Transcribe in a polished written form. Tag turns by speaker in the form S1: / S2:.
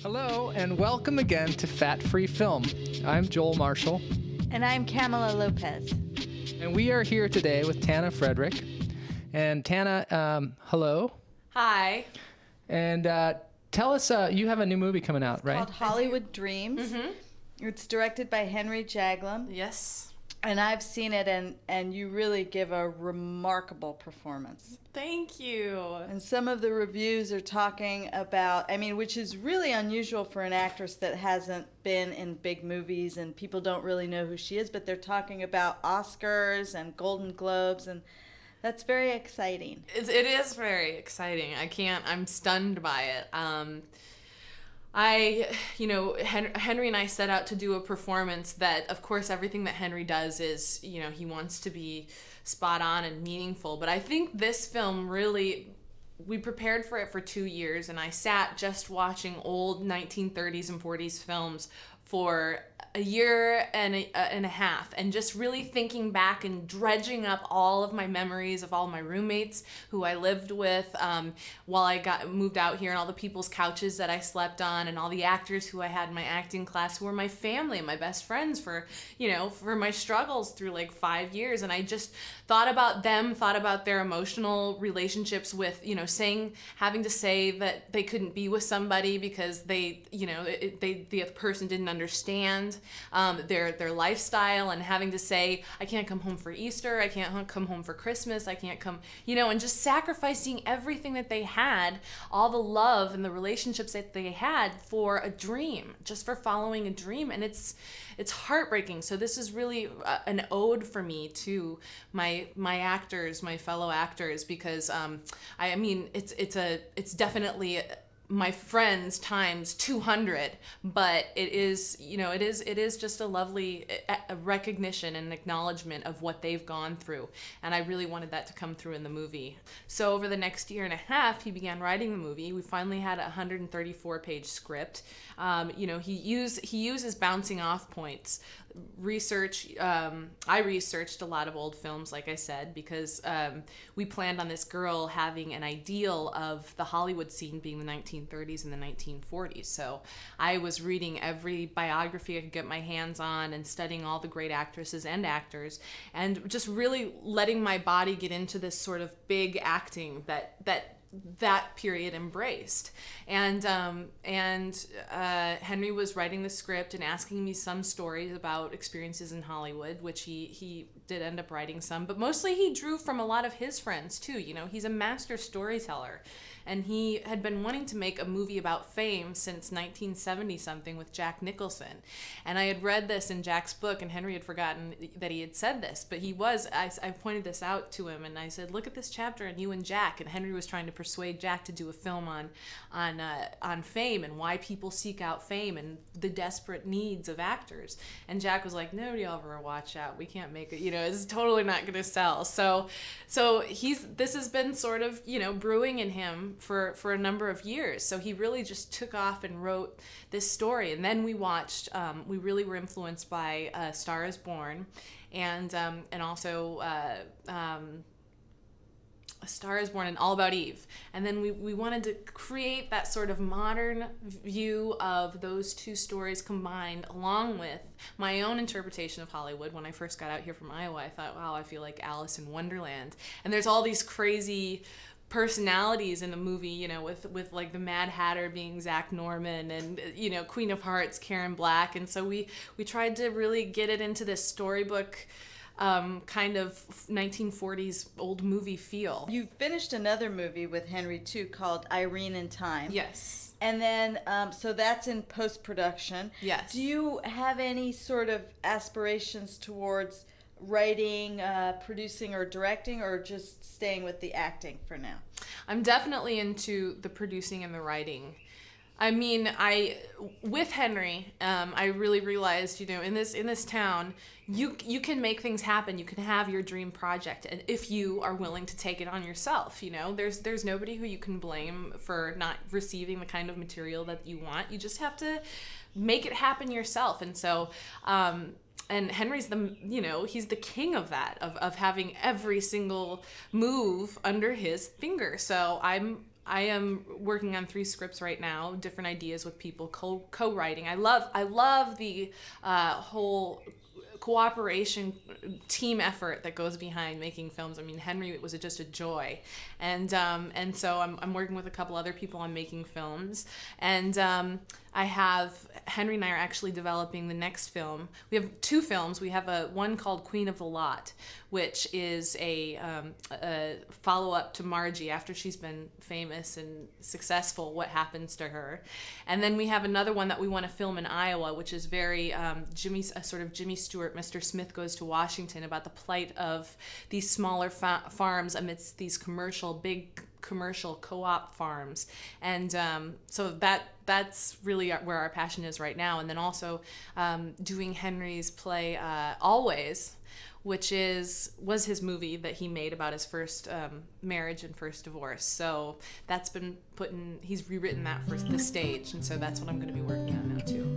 S1: Hello, and welcome again to Fat Free Film. I'm Joel Marshall.
S2: And I'm Kamala Lopez.
S1: And we are here today with Tana Frederick. And Tana, hello.
S3: Hi.
S1: And tell us, you have a new movie coming out, right?
S2: Called Hollywood Dreams.
S3: Mm-hmm.
S2: It's directed by Henry Jaglom.
S3: Yes.
S2: And I've seen it, and you really give a remarkable performance.
S3: Thank you.
S2: And some of the reviews are talking about, which is really unusual for an actress that hasn't been in big movies and people don't really know who she is, but they're talking about Oscars and Golden Globes, and that's very exciting.
S3: It is very exciting. I'm stunned by it. Henry and I set out to do a performance that, of course, everything that Henry does is, he wants to be spot on and meaningful. But I think this film really, we prepared for it for 2 years, and I sat just watching old 1930s and 40s films for a year and a half, and just really thinking back and dredging up all of my memories of all my roommates who I lived with while I moved out here, and all the people's couches that I slept on, and all the actors who I had in my acting class who were my family and my best friends for my struggles through like 5 years. And I just thought about them, thought about their emotional relationships with, having to say that they couldn't be with somebody because the other person didn't understand their lifestyle, and having to say, I can't come home for Easter, I can't come home for Christmas, I can't come, and just sacrificing everything that they had, all the love and the relationships that they had for a dream, just for following a dream. And it's heartbreaking. So this is really an ode for me to my actors, my fellow actors, because it's definitely my friends times 200, but it is just a lovely recognition and acknowledgement of what they've gone through, and I really wanted that to come through in the movie. So over the next year and a half, he began writing the movie. We finally had a 134-page script. He uses bouncing off points. I researched a lot of old films, like I said, because we planned on this girl having an ideal of the Hollywood scene being the 1930s and the 1940s. So I was reading every biography I could get my hands on and studying all the great actresses and actors, and just really letting my body get into this sort of big acting that period embraced. And Henry was writing the script and asking me some stories about experiences in Hollywood, which he did end up writing some, but mostly he drew from a lot of his friends too. He's a master storyteller, and he had been wanting to make a movie about fame since 1970 something with Jack Nicholson. And I had read this in Jack's book, and Henry had forgotten that he had said this, but I pointed this out to him, and I said, look at this chapter on you and Jack. And Henry was trying to persuade Jack to do a film on fame and why people seek out fame and the desperate needs of actors. And Jack was like, nobody will ever watch out. We can't make it. It's totally not going to sell. So this has been sort of brewing in him for a number of years. So he really just took off and wrote this story. And then we watched. We really were influenced by A Star Is Born, and also. A Star Is Born and All About Eve. And then we wanted to create that sort of modern view of those two stories combined, along with my own interpretation of Hollywood. When I first got out here from Iowa, I thought, wow, I feel like Alice in Wonderland. And there's all these crazy personalities in the movie, with like the Mad Hatter being Zach Norman, and Queen of Hearts, Karen Black. And so we tried to really get it into this storybook kind of 1940s old movie feel.
S2: You finished another movie with Henry too called Irene in Time.
S3: Yes.
S2: And then, so that's in post-production.
S3: Yes.
S2: Do you have any sort of aspirations towards writing, producing, or directing, or just staying with the acting for now?
S3: I'm definitely into the producing and the writing. With Henry, I really realized, in this town, you can make things happen. You can have your dream project, and if you are willing to take it on yourself, there's nobody who you can blame for not receiving the kind of material that you want. You just have to make it happen yourself. And so, and Henry's he's the king of that, of having every single move under his finger. So I am working on 3 scripts right now, different ideas with people, co-writing. I love the whole cooperation, team effort that goes behind making films. I mean, Henry was just a joy, and so I'm working with a couple other people on making films, and Henry and I are actually developing the next film. We have 2 films. We have one called Queen of the Lot, which is a follow-up to Margie after she's been famous and successful. What happens to her? And then we have another one that we want to film in Iowa, which is very sort of Jimmy Stewart, Mr. Smith Goes to Washington, about the plight of these smaller farms amidst these big commercial co-op farms. And so that's really where our passion is right now. And then also doing Henry's play Always, which was his movie that he made about his first marriage and first divorce. So that's been he's rewritten that for the stage, and so that's what I'm going to be working on now too.